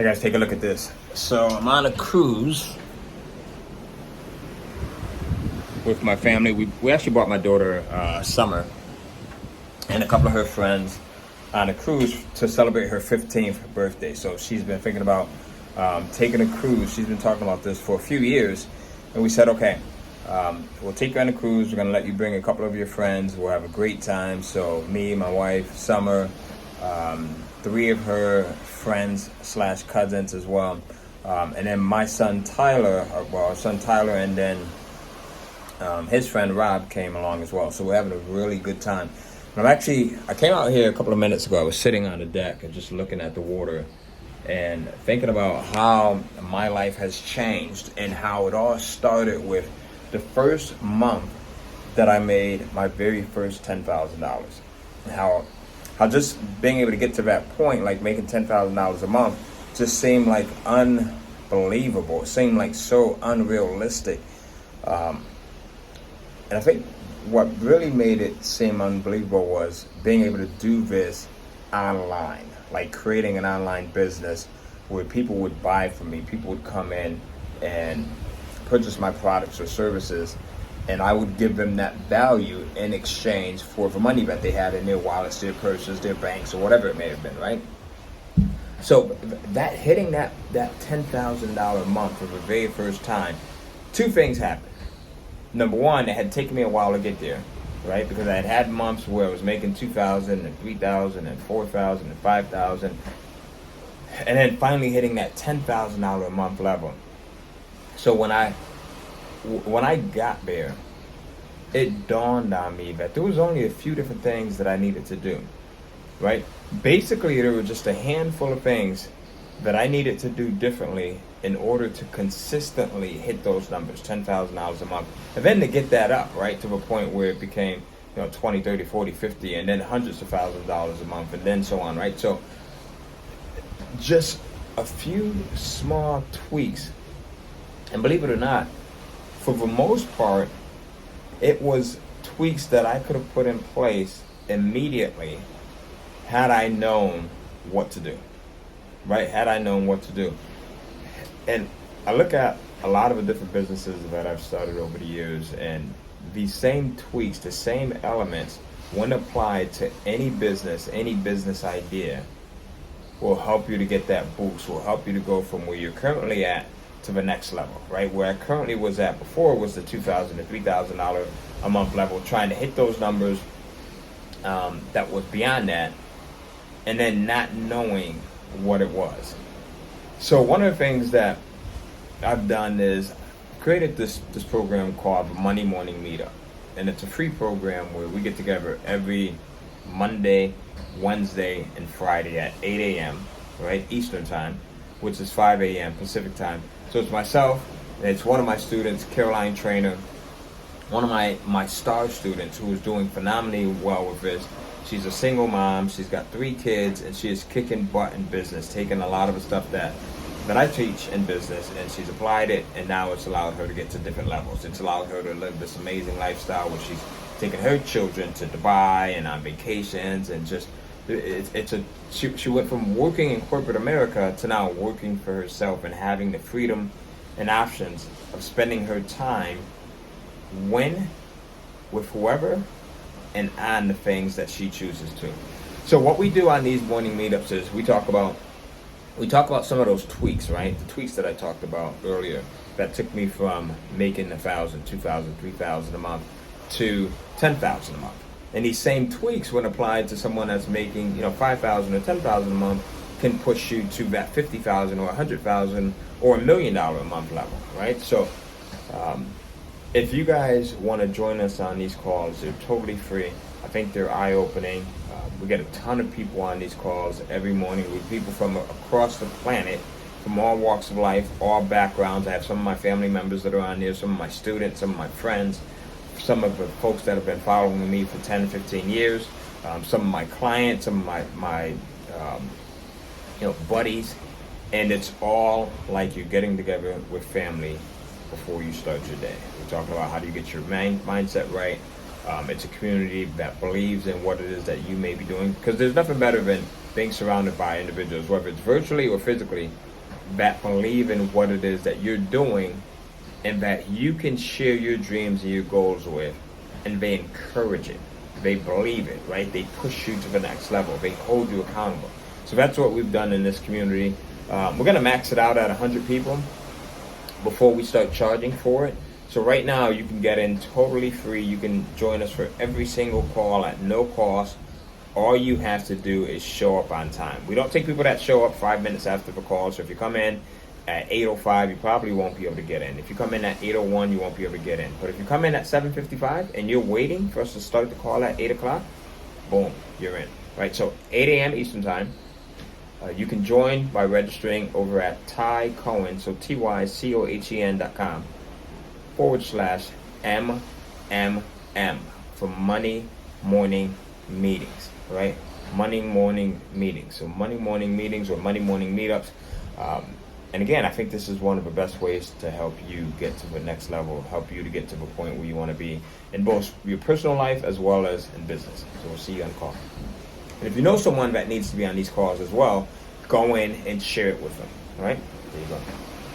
Hey guys, take a look at this. So I'm on a cruise with my family. We actually brought my daughter Summer and a couple of her friends on a cruise to celebrate her 15th birthday. So she's been thinking about taking a cruise. She's been talking about this for a few years, and we said, okay, we'll take you on a cruise. We're gonna let you bring a couple of your friends. We'll have a great time. So me, my wife, Summer, 3 of her friends / cousins as well, and then my son Tyler, our son Tyler, and then his friend Rob came along as well. So we're having a really good time. And I came out here a couple of minutes ago. I was sitting on the deck and just looking at the water and thinking about how my life has changed and how it all started with the first month that I made my very first $10,000. How just being able to get to that point, like making $10,000 a month, just seemed like unbelievable. It seemed like so unrealistic. And I think what really made it seem unbelievable was being able to do this online, like creating an online business where people would buy from me. People would come in and purchase my products or services, and I would give them that value in exchange for the money that they had in their wallets, their purses, their banks, or whatever it may have been, right? So that hitting that $10,000 a month for the very first time, 2 things happened. Number one, it had taken me a while to get there, right? Because I had months where I was making $2,000 and $3,000 and $4,000 and $5,000, and then finally hitting that $10,000 a month level. So when I got there, it dawned on me that there was only a few different things that I needed to do, right? Basically, there were just a handful of things that I needed to do differently in order to consistently hit those numbers, $10,000 a month. And then to get that up, right, to a point where it became, 20, 30, 40, 50, and then hundreds of thousands of dollars a month, and then so on, right? So just a few small tweaks. And believe it or not, for the most part, it was tweaks that I could have put in place immediately had I known what to do, right? Had I known what to do. And I look at a lot of the different businesses that I've started over the years, and these same tweaks, the same elements, when applied to any business idea, will help you to get that boost, will help you to go from where you're currently at to the next level, right? Where I currently was at before was the $2,000 to $3,000 a month level, trying to hit those numbers that was beyond that, and then not knowing what it was. So one of the things that I've done is created this program called Monday Morning Meetup, and it's a free program where we get together every Monday, Wednesday, and Friday at 8 a.m., right, Eastern time, which is 5 a.m. Pacific time. So it's myself, and it's one of my students, Caroline Trainer, one of my star students who is doing phenomenally well with this. She's a single mom, she's got 3 kids, and she is kicking butt in business, taking a lot of the stuff that I teach in business, and she's applied it, and now it's allowed her to get to different levels. It's allowed her to live this amazing lifestyle where she's taking her children to Dubai and on vacations, and just she went from working in corporate America to now working for herself and having the freedom and options of spending her time with whoever and on the things that she chooses to. So what we do on these morning meetups is we talk about some of those tweaks, right? The tweaks that I talked about earlier that took me from making $1,000, $2,000, $3,000 a month to $10,000 a month. And these same tweaks, when applied to someone that's making, $5,000 or $10,000 a month, can push you to that $50,000 or $100,000 or $1 million a month level, right? So, if you guys want to join us on these calls, they're totally free. I think they're eye-opening. We get a ton of people on these calls every morning with people from across the planet, from all walks of life, all backgrounds. I have some of my family members that are on there, some of my students, some of my friends, some of the folks that have been following me for 10, 15 years, some of my clients, some of my buddies, and it's all like you're getting together with family before you start your day. We're talking about how do you get your mindset right. It's a community that believes in what it is that you may be doing, because there's nothing better than being surrounded by individuals, whether it's virtually or physically, that believe in what it is that you're doing and that you can share your dreams and your goals with, and they encourage it. They believe it, right? They push you to the next level. They hold you accountable. So that's what we've done in this community. We're going to max it out at 100 people before we start charging for it. So right now you can get in totally free. You can join us for every single call at no cost. All you have to do is show up on time. We don't take people that show up 5 minutes after the call. So if you come in at 8:05, you probably won't be able to get in. If you come in at 8:01, you won't be able to get in. But if you come in at 7:55 and you're waiting for us to start the call at 8 o'clock, boom, you're in. Right? So 8 a.m. Eastern Time. You can join by registering over at Ty Cohen, so tycohen.com/MMM for Monday morning meetings, right? Monday morning meetings. So Monday morning meetings or Monday morning meetups. And again, I think this is one of the best ways to help you get to the next level, help you to get to the point where you want to be in both your personal life as well as in business. So we'll see you on call. And if you know someone that needs to be on these calls as well, go in and share it with them. All right? There you go.